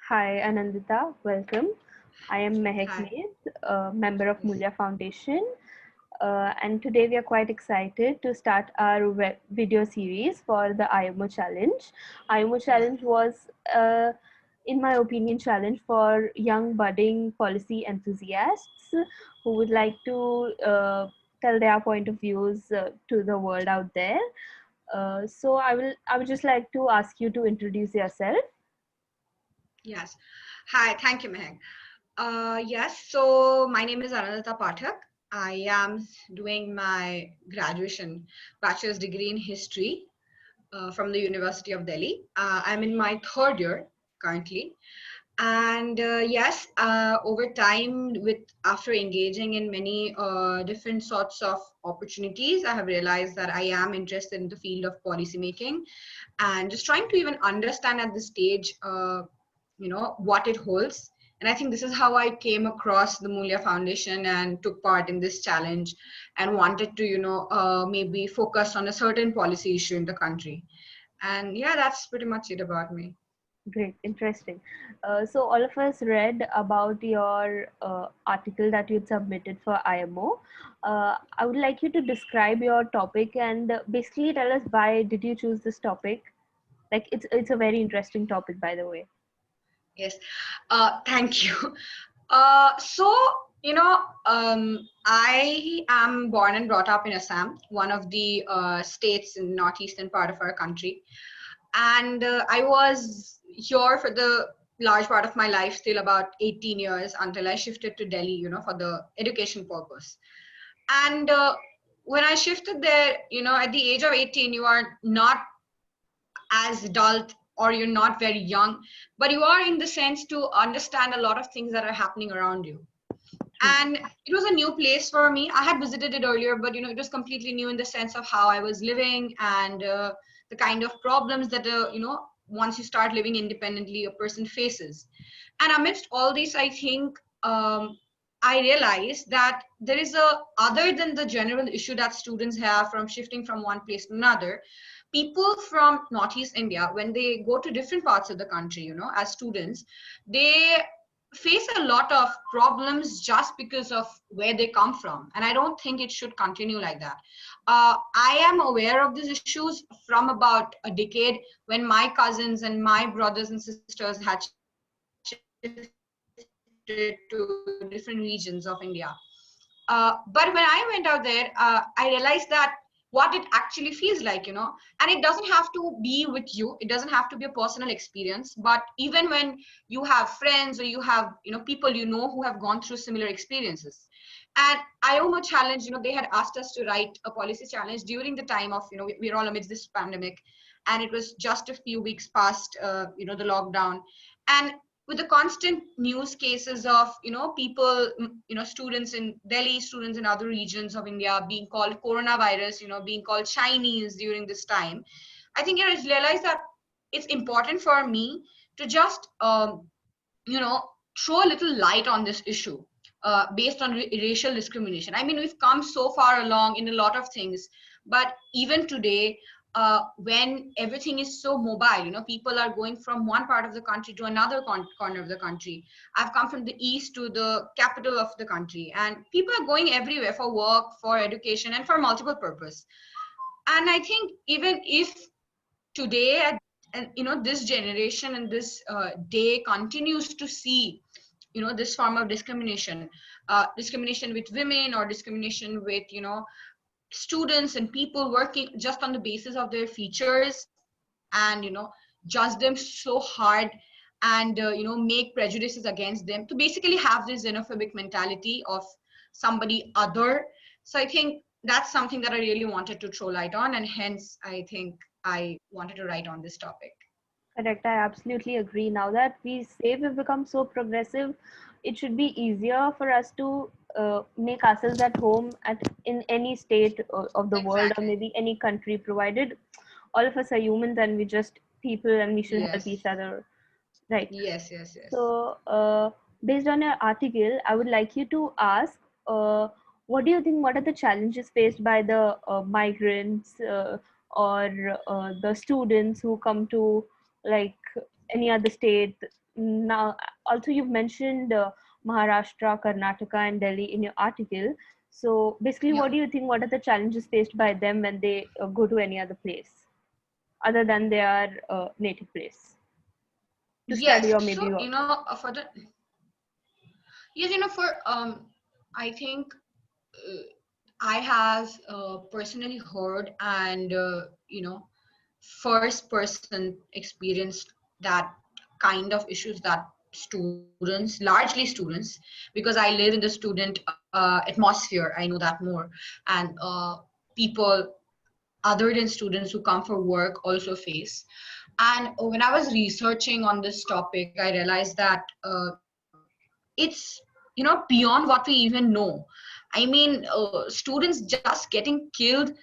Hi, Anandita. Welcome. I am Mehak Hi. Med, a member of Yes. Moolya Foundation. And today we are quite excited to start our video series for the IMO Challenge. IMO Yeah. Challenge was, in my opinion, challenge for young budding policy enthusiasts who would like to tell their point of views to the world out there. I would just like to ask you to introduce yourself. Yes. Hi. Thank you, Mehak. Yes. So my name is Anandita Pathak. I am doing my graduation bachelor's degree in history from the University of Delhi. I'm in my third year currently. And yes, over time, with after engaging in many different sorts of opportunities, I have realized that I am interested in the field of policy making and just trying to even understand at this stage, what it holds. And I think this is how I came across the Moolya Foundation and took part in this challenge and wanted to, maybe focus on a certain policy issue in the country. And yeah, that's pretty much it about me. Great, interesting. So all of us read about your article that you submitted for IMO. I would like you to describe your topic and basically tell us why did you choose this topic? Like it's a very interesting topic, by the way. Yes. Thank you. So, I am born and brought up in Assam, one of the states in the northeastern part of our country. And I was here for the large part of my life, till about 18 years, until I shifted to Delhi, for the education purpose. And when I shifted there, at the age of 18, you are not as adult or you're not very young, but you are in the sense to understand a lot of things that are happening around you. True. And it was a new place for me. I had visited it earlier, but it was completely new in the sense of how I was living and the kind of problems that once you start living independently a person faces. And amidst all this, I think I realized that there is a, other than the general issue that students have from shifting from one place to another, people from Northeast India, when they go to different parts of the country, as students, they face a lot of problems just because of where they come from. And I don't think it should continue like that. I am aware of these issues from about a decade when my cousins and my brothers and sisters had shifted to different regions of India. But when I went out there, I realized that what it actually feels like, and it doesn't have to be with you. It doesn't have to be a personal experience, but even when you have friends or you have, people who have gone through similar experiences. And IOMO challenge, they had asked us to write a policy challenge during the time of, we're all amidst this pandemic, and it was just a few weeks past, the lockdown. And with the constant news cases of people, students in Delhi, students in other regions of India being called coronavirus, being called Chinese during this time, I think I realized that it's important for me to just you know throw a little light on this issue based on racial discrimination. I mean, we've come so far along in a lot of things, but even today, when everything is so mobile, people are going from one part of the country to another corner of the country. I've come from the east to the capital of the country, and people are going everywhere for work, for education, and for multiple purpose. And I think even if today and this generation and this day continues to see this form of discrimination, discrimination with women or discrimination with students and people working just on the basis of their features, and judge them so hard, and make prejudices against them to basically have this xenophobic mentality of somebody other. So I think that's something that I really wanted to throw light on, and hence I think I wanted to write on this topic. Correct. I absolutely agree. Now that we say we've become so progressive, it should be easier for us to make ourselves at home at in any state of the world or Exactly. maybe any country, provided all of us are humans and we just people and we should help Yes. each other, right? Yes, yes, yes. So, based on your article, I would like you to ask, uh, what do you think? What are the challenges faced by the migrants or the students who come to like any other state? now, also you've mentioned Maharashtra, Karnataka, and Delhi in your article. So basically, Yeah. what do you think? What are the challenges faced by them when they go to any other place other than their native place to study Yes. or So maybe work? for the yes, for I think uh, I have personally heard and first person experienced that kind of issues that students, largely students, because I live in the student atmosphere, I know that more, and people other than students who come for work also face. And when I was researching on this topic, I realized that it's beyond what we even know. I mean, students just getting killed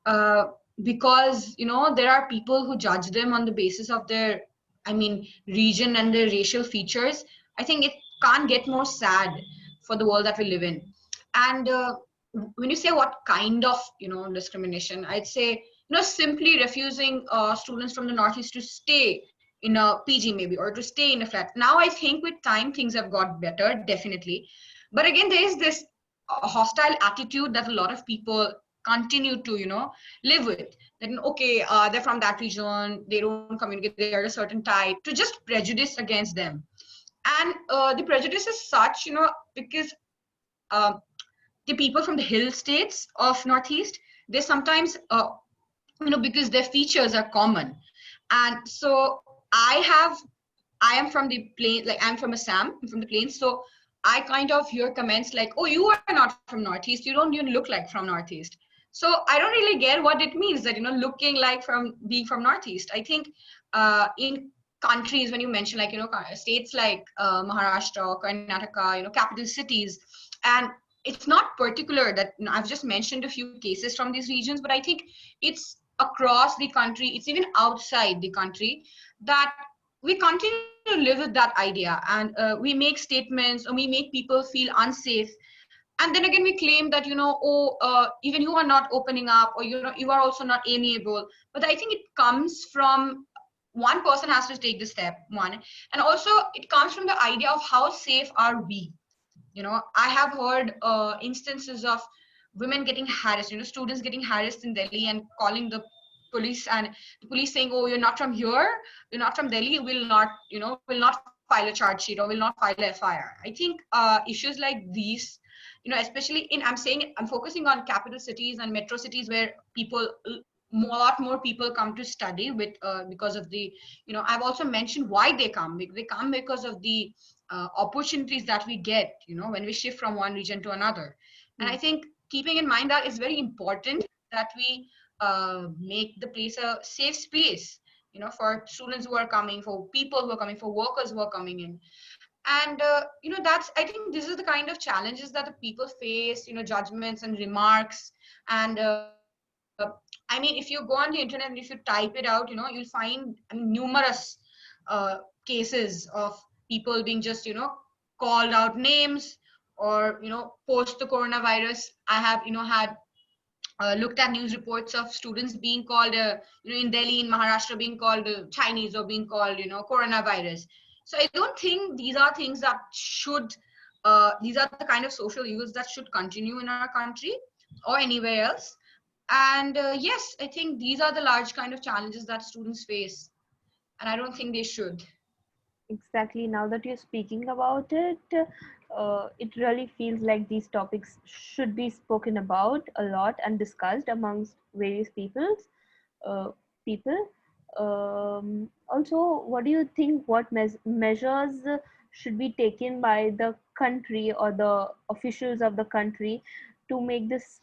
uh, because there are people who judge them on the basis of their, I mean, region and their racial features. I think it can't get more sad for the world that we live in. And when you say what kind of discrimination, I'd say simply refusing students from the northeast to stay in a PG maybe, or to stay in a flat. Now I think with time things have got better, definitely, but again there is this hostile attitude that a lot of people continue to live with. Then okay, they're from that region, they don't communicate, they are a certain type, to just prejudice against them. And the prejudice is such because uh, the people from the hill states of northeast, they sometimes because their features are common. And so I am from the plain, like I'm from Assam, I'm from the plains. So I kind of hear comments like, oh, you are not from northeast, you don't even look like from northeast. So I don't really get what it means that looking like from being from northeast. I think in countries, when you mention like states like Maharashtra, Karnataka, capital cities, and it's not particular that I've just mentioned a few cases from these regions, but I think it's across the country, it's even outside the country, that we continue to live with that idea. And we make statements, or we make people feel unsafe, and then again we claim that oh, even you are not opening up, or you are also not amiable. But I think it comes from, one person has to take the step, one, and also it comes from the idea of how safe are we. I have heard instances of women getting harassed, students getting harassed in Delhi and calling the police, and the police saying, oh, you're not from here, you're not from Delhi, will not file a charge sheet, or will not file a FIR. I think issues like these, especially in, I'm focusing on capital cities and metro cities where people, a lot more people come to study with because of the, I've also mentioned why they come. They come because of the opportunities that we get, when we shift from one region to another. And Hmm. I think keeping in mind that it's very important that we make the place a safe space, for students who are coming, for people who are coming, for workers who are coming in. And that's, I think this is the kind of challenges that the people face, judgments and remarks. And I mean, if you go on the internet and if you type it out, you'll find, I mean, numerous cases of people being just called out names, or post the coronavirus. I have had looked at news reports of students being called, in Delhi, in Maharashtra, being called Chinese, or being called, coronavirus. So I don't think these are things that should, these are the kind of social evils that should continue in our country or anywhere else. And yes, I think these are the large kind of challenges that students face, and I don't think they should. Exactly. Now that you're speaking about it, it really feels like these topics should be spoken about a lot and discussed amongst various uh, people. Also, what do you think? What measures should be taken by the country or the officials of the country to make this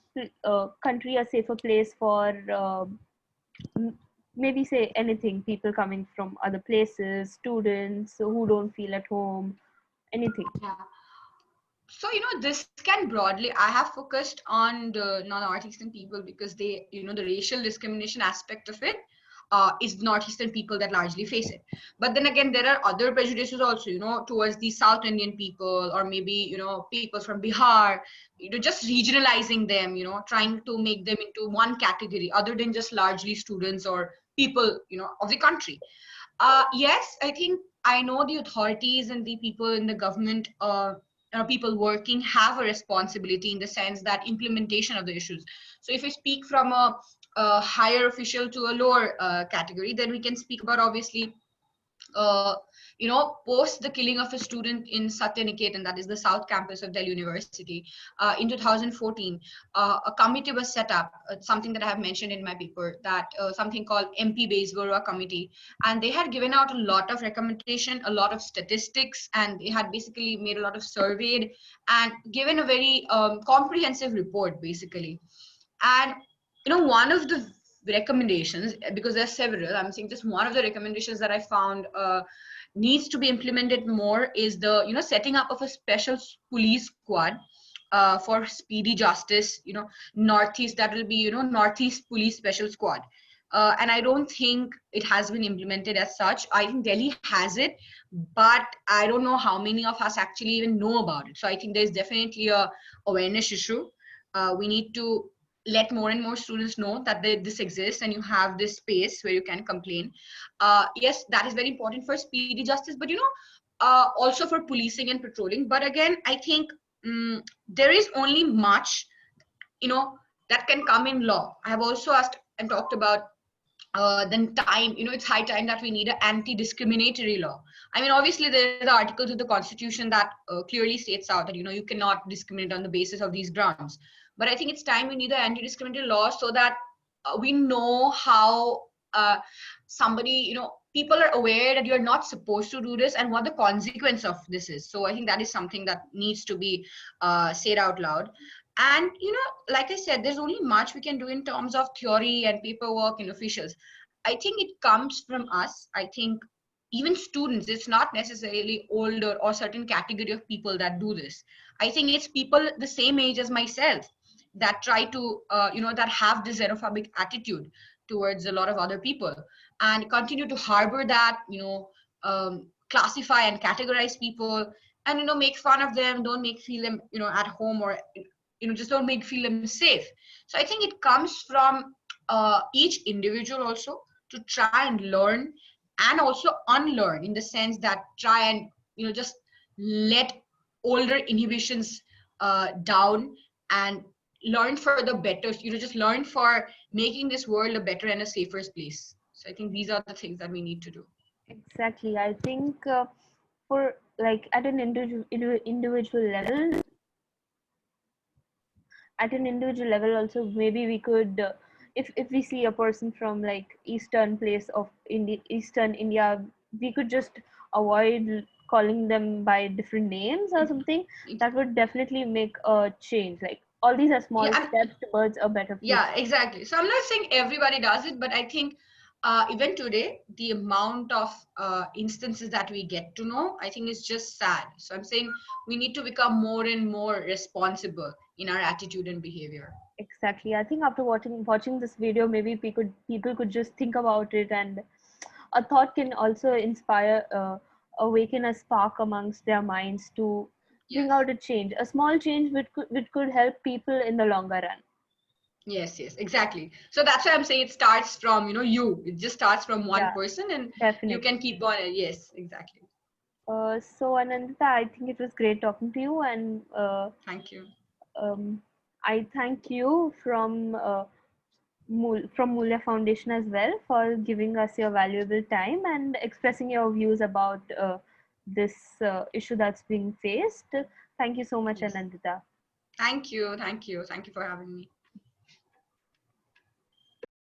country a safer place for maybe say anything, people coming from other places, students who don't feel at home, anything? Yeah. So this can broadly, I have focused on the northeastern people because they, the racial discrimination aspect of it is northeastern people that largely face it. But then again, there are other prejudices also, towards the South Indian people, or maybe people from Bihar, just regionalizing them, trying to make them into one category other than just largely students or people of the country. Yes, I think I know the authorities and the people in the government, people working have a responsibility in the sense that implementation of the issues. So if we speak from a higher official to a lower category, then we can speak about obviously uh, post the killing of a student in Satyaniketan, that is the South Campus of Delhi University, in 2014, a committee was set up, something that I have mentioned in my paper, that something called MP Based Barua Committee, and they had given out a lot of recommendation, a lot of statistics, and they had basically made a lot of surveyed and given a very comprehensive report, basically. And one of the recommendations, because there's several, I'm saying just one of the recommendations that I found needs to be implemented more is the setting up of a special police squad for speedy justice, northeast, that will be northeast police special squad. And I don't think it has been implemented as such. I think Delhi has it, but I don't know how many of us actually even know about it. So I think there's definitely a awareness issue. We need to let more and more students know that this exists and you have this space where you can complain. Yes, that is very important for speedy justice, but also for policing and patrolling. But again, I think there is only much that can come in law. I have also asked and talked about then time, it's high time that we need an anti-discriminatory law. I mean, obviously there are the articles of the constitution that clearly states out that you cannot discriminate on the basis of these grounds. But I think it's time we need an anti-discriminatory law so that we know how somebody, people are aware that you're not supposed to do this and what the consequence of this is. So I think that is something that needs to be said out loud. And like I said, there's only much we can do in terms of theory and paperwork and officials. I think it comes from us. I think even students, it's not necessarily older or certain category of people that do this. I think it's people the same age as myself that try to that have this xenophobic attitude towards a lot of other people and continue to harbor that, classify and categorize people, and make fun of them, don't make feel them at home, or just don't make feel them safe. So I think it comes from each individual also to try and learn and also unlearn, in the sense that try and just let older inhibitions down and learn for the better, just learn for making this world a better and a safer place. So I think these are the things that we need to do. Exactly. I think for like at an individual level, also maybe we could if we see a person from like eastern India, we could just avoid calling them by different names or something. That would definitely make a change. Like all these are small Yeah, steps towards a better yeah, future. exactly. So I'm not saying everybody does it, but I think even today, the amount of instances that we get to know, I think is just sad. So I'm saying we need to become more and more responsible in our attitude and behavior. Exactly. I think after watching this video, maybe people could just think about it, and a thought can also inspire, awaken a spark amongst their minds to bring Yes. out a change, a small change which could help people in the longer run. Yes, yes, exactly. So that's why I'm saying it starts from, you. It just starts from one Yeah, person and you definitely. can keep on. Yes, exactly. So Anandita, I think it was great talking to you, and Thank you. um, I thank you from Moolya Foundation as well for giving us your valuable time and expressing your views about this issue that's being faced. Thank you so much, Yes. Anandita. Thank you. Thank you. Thank you for having me.